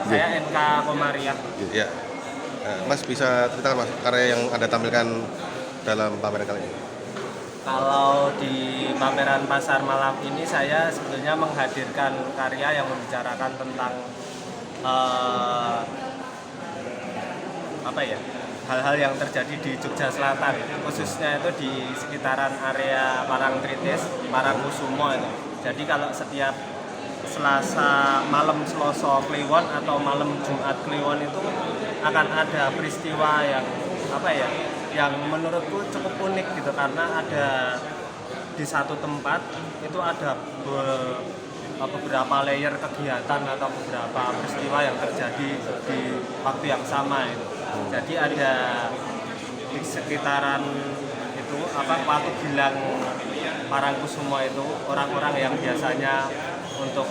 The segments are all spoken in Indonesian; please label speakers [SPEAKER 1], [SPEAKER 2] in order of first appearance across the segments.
[SPEAKER 1] Saya NK Komaria.
[SPEAKER 2] Ya. Mas bisa ceritakan Mas karya yang Anda tampilkan dalam pameran kali ini?
[SPEAKER 1] Kalau di pameran Pasar Malam ini saya sebetulnya menghadirkan karya yang membicarakan tentang hal-hal yang terjadi di Jogja Selatan, khususnya itu di sekitaran area Parangtritis, Parangkusumo itu. Jadi kalau setiap Selasa malam Selasa Kliwon atau malam Jumat Kliwon itu akan ada peristiwa yang menurutku cukup unik gitu, karena ada di satu tempat itu ada beberapa layer kegiatan atau beberapa peristiwa yang terjadi di waktu yang sama itu. Jadi ada di sekitaran itu Watu Gilang Parangkusumo itu orang-orang yang biasanya untuk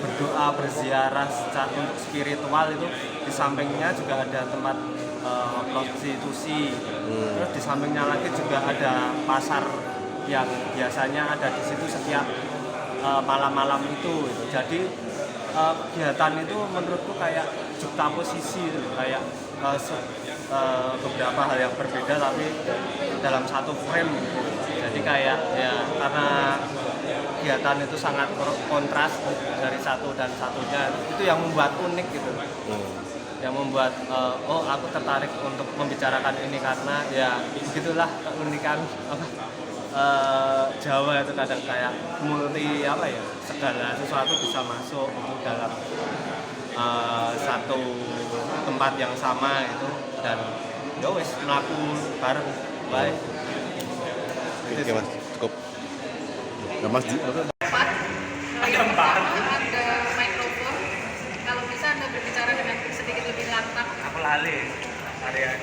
[SPEAKER 1] berdoa, berziarah untuk spiritual itu di sampingnya juga ada tempat prostitusi. Terus di sampingnya lagi juga ada pasar yang biasanya ada di situ setiap malam-malam itu. Jadi kegiatan itu menurutku kayak juxtaposisi gitu, kayak beberapa hal yang berbeda tapi dalam satu frame gitu. Jadi kayak ya karena kegiatan itu sangat kontras dari satu dan satunya, itu yang membuat unik gitu. Yang membuat aku tertarik untuk membicarakan ini karena ya begitulah keunikan Jawa itu kadang kayak multi segala sesuatu bisa masuk itu dalam satu tempat yang sama itu, dan wis melaku bareng baik.
[SPEAKER 2] Oke Mas, cukup.
[SPEAKER 3] Nah, Mas
[SPEAKER 4] ada mikrofon, kalau bisa Anda berbicara dengan sedikit lebih lantang.
[SPEAKER 1] Aku lali area.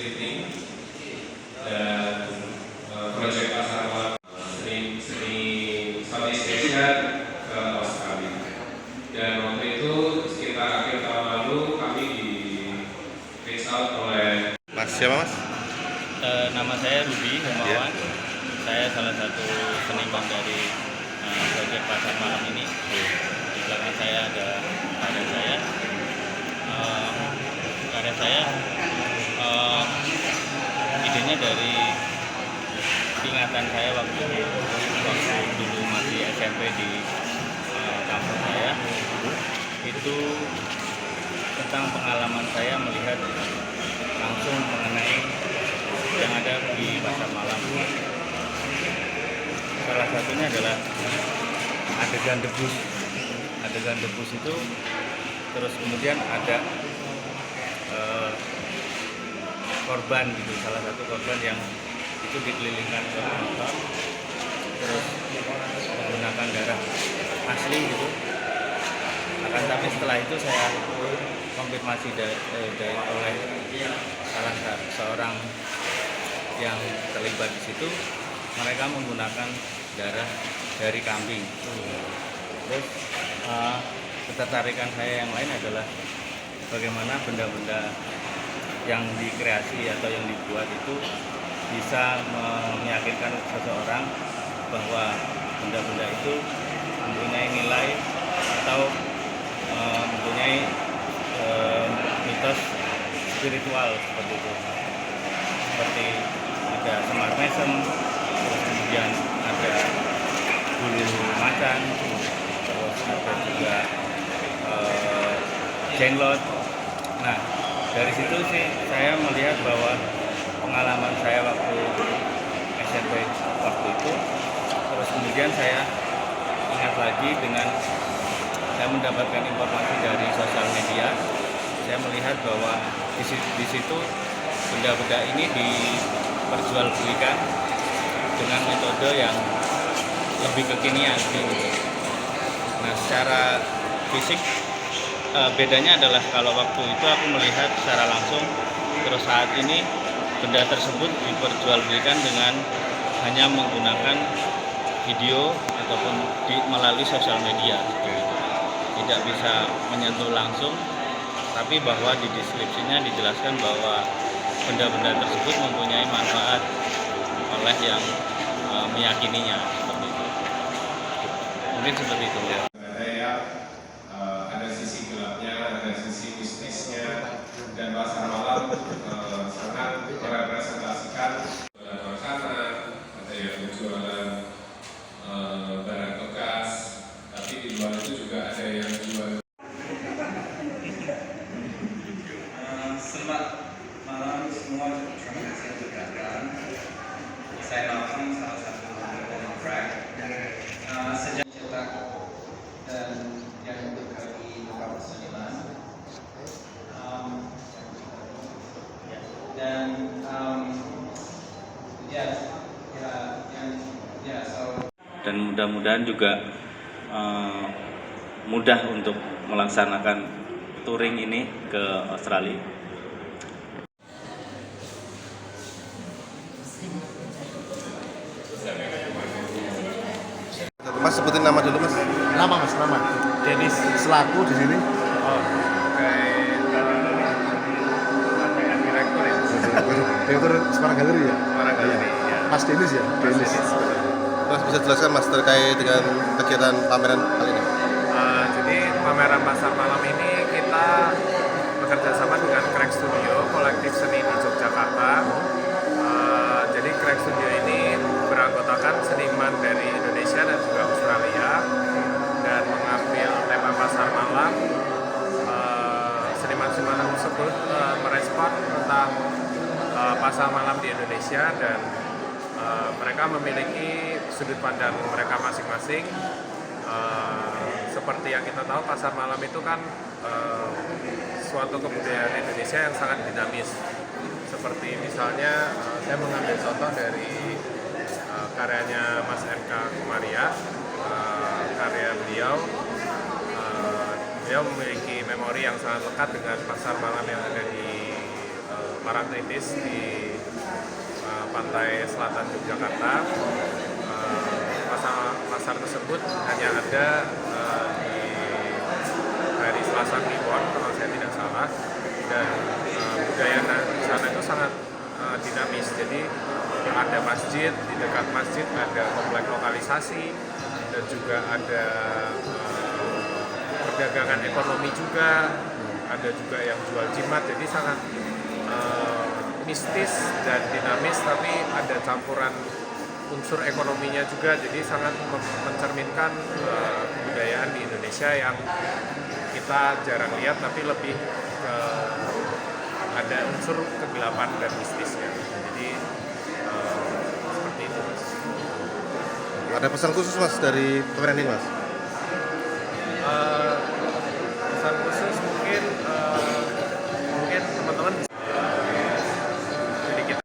[SPEAKER 5] Sydney dan proyek pasar malam seni Southeast Asia ke Australia. Dan waktu itu sekitar akhir tahun lalu kami di reach out oleh
[SPEAKER 2] Mas siapa mas?
[SPEAKER 6] Nama saya Rudi Hermawan. Saya salah satu seniman dari proyek pasar malam ini. Di belakang saya ada karya saya. Karya saya idenya dari ingatan saya waktu dulu masih SMP di kampus saya. Itu tentang pengalaman saya melihat langsung mengenai yang ada di pasar malam. Salah satunya adalah adegan debus. Adegan debus itu terus kemudian ada korban gitu, salah satu korban yang itu dikelilingkan oleh penonton, terus menggunakan darah asli gitu. Akan tapi setelah itu saya konfirmasi oleh salah seorang yang terlibat di situ, mereka menggunakan darah dari kambing. Terus ketertarikan saya yang lain adalah bagaimana benda-benda yang dikreasi atau yang dibuat itu bisa meyakinkan seseorang bahwa benda-benda itu mempunyai nilai atau mempunyai mitos spiritual seperti itu. Seperti ada semar mesem, terus kemudian ada bulu macan, terus ada juga jenglot. Nah, dari situ sih saya melihat bahwa pengalaman saya waktu SMP waktu itu, terus kemudian saya ingat lagi dengan saya mendapatkan informasi dari sosial media. Saya melihat bahwa di situ benda-benda ini diperjualbelikan dengan metode yang lebih kekinian. Nah, secara fisik bedanya adalah kalau waktu itu aku melihat secara langsung, terus saat ini benda tersebut diperjualbelikan dengan hanya menggunakan video ataupun melalui sosial media. Tidak bisa menyentuh langsung, tapi bahwa di deskripsinya dijelaskan bahwa benda-benda tersebut mempunyai manfaat oleh yang meyakininya, seperti itu. Mungkin seperti itu ya.
[SPEAKER 5] Ada sisi gelapnya, ada sisi mistisnya, dan pasar malam sangat merepresentasikan jualan makanan, ada yang jualan barang bekas, tapi di luar itu juga ada yang jual.
[SPEAKER 7] Selamat malam semua, terima kasih untuk datang. Saya Malcolm, salah satu dari Crack. Sejak cetak dan yang bekerja di beberapa seniman. Dan
[SPEAKER 6] Dan mudah-mudahan juga mudah untuk melaksanakan touring ini ke Australia.
[SPEAKER 2] Mas sebutin nama dulu mas.
[SPEAKER 3] Nama mas, nama. Denis selaku di sini.
[SPEAKER 1] Oh, kayak direktur ya.
[SPEAKER 3] Direktur Semarang Galeri ya.
[SPEAKER 1] Semarang Galeri, ya.
[SPEAKER 3] Mas Denis ya. Denis.
[SPEAKER 2] Mas bisa jelaskan mas terkait dengan kegiatan pameran kali ini?
[SPEAKER 1] Jadi pameran pasar malam ini kita bekerja sama dengan Crack Studio, kolektif seni di Yogyakarta. Jadi Crack Studio ini beranggotakan seniman dari Indonesia dan juga Australia, dan mengambil tema pasar malam. Seniman-seniman tersebut merespon tentang pasar malam di Indonesia, dan mereka memiliki sudut pandang mereka masing-masing. Seperti yang kita tahu, pasar malam itu kan suatu kebudayaan Indonesia yang sangat dinamis. Seperti misalnya saya mengambil contoh dari karyanya Mas MK Kumaria, karya beliau. Beliau memiliki memori yang sangat lekat dengan pasar malam yang ada di
[SPEAKER 8] Parangtritis di pantai selatan Yogyakarta. Pasar tersebut hanya ada di hari Selasa Kliwon kalau saya tidak salah, dan budaya di sana itu sangat dinamis. Jadi ada masjid, di dekat masjid ada komplek lokalisasi, dan juga ada perdagangan ekonomi juga, ada juga yang jual jimat. Jadi sangat mistis dan dinamis, tapi ada campuran unsur ekonominya juga, jadi sangat mencerminkan kebudayaan di Indonesia yang kita jarang lihat, tapi lebih ada unsur kegelapan dan mistisnya. Jadi seperti itu, Mas.
[SPEAKER 2] Ada pesan khusus Mas dari pameran ini, Mas?
[SPEAKER 8] Pesan khusus mungkin teman-teman bisa sedikit.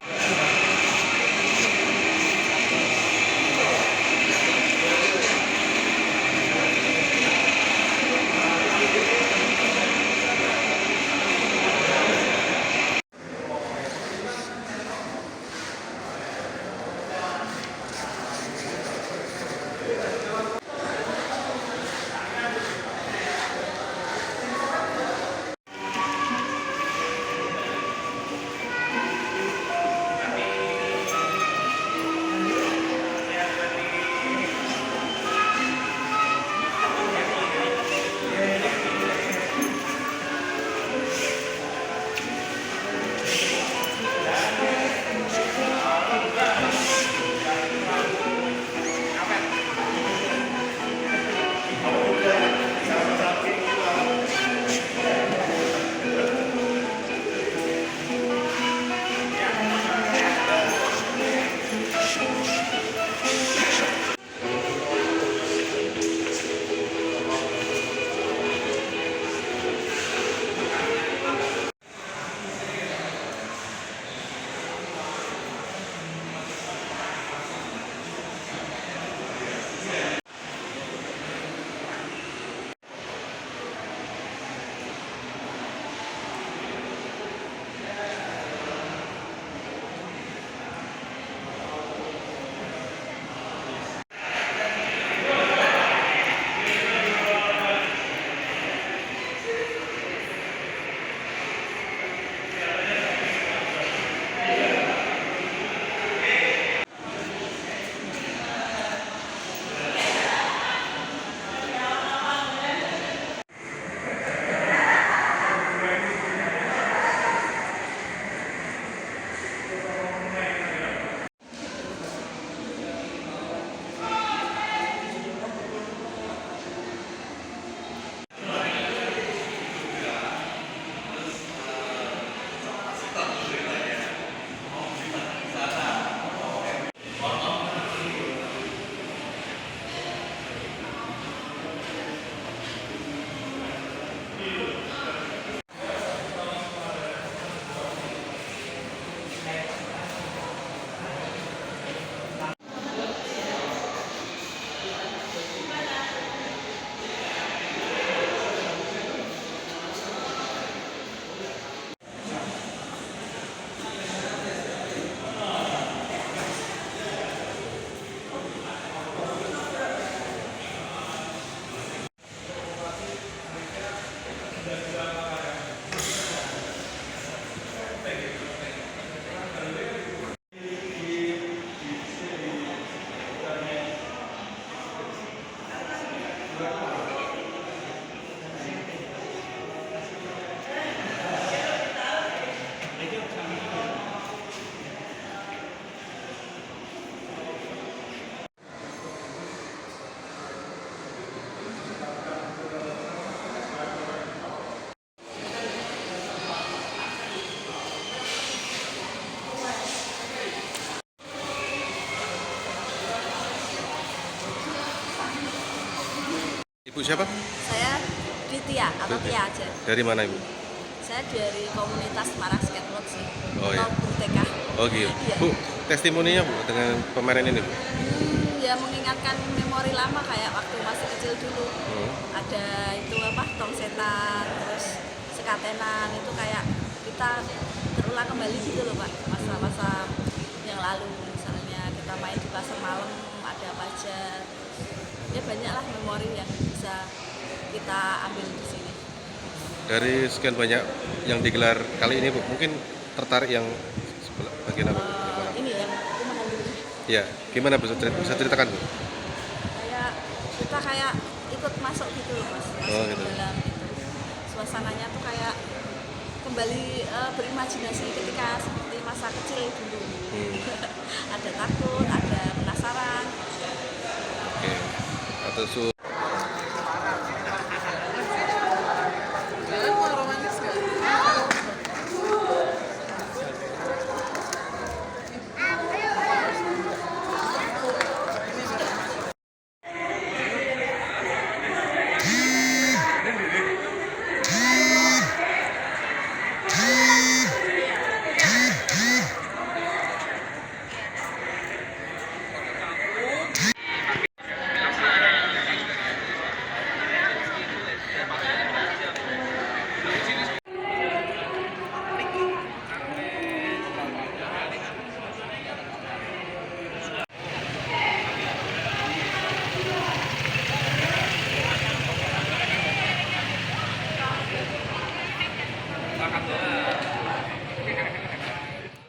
[SPEAKER 2] Ibu siapa?
[SPEAKER 9] Saya Ditya atau Tia aja.
[SPEAKER 2] Dari mana Ibu?
[SPEAKER 9] Saya dari komunitas Semarang Skateboard sih.
[SPEAKER 2] Oh, iya.
[SPEAKER 9] Atau BUTK.
[SPEAKER 2] Oh gitu.
[SPEAKER 9] Iya.
[SPEAKER 2] Bu, testimoninya Bu dengan pameran ini Bu?
[SPEAKER 9] Ya mengingatkan memori lama kayak waktu masih kecil dulu. Ada itu apa tong setan, terus sekatenan itu kayak kita terus terulang kembali gitu loh Pak, masa-masa yang lalu. Misalnya kita main di pasar malam, ada apa aja, ya banyaklah memori yang bisa kita ambil di sini.
[SPEAKER 2] Dari sekian banyak yang digelar kali ini Bu, mungkin tertarik yang sebelah bagian apa?
[SPEAKER 9] Ini yang rumahan dulu.
[SPEAKER 2] Ya, gimana Bu? Bisa ceritakan Bu?
[SPEAKER 9] Kita kayak ikut masuk gitu loh Mas, masuk
[SPEAKER 2] gitu.
[SPEAKER 9] ke dalam gitu. Suasananya tuh kayak kembali berimajinasi ketika seperti masa kecil dulu. Ada takut, ada penasaran.
[SPEAKER 2] Oke. Atau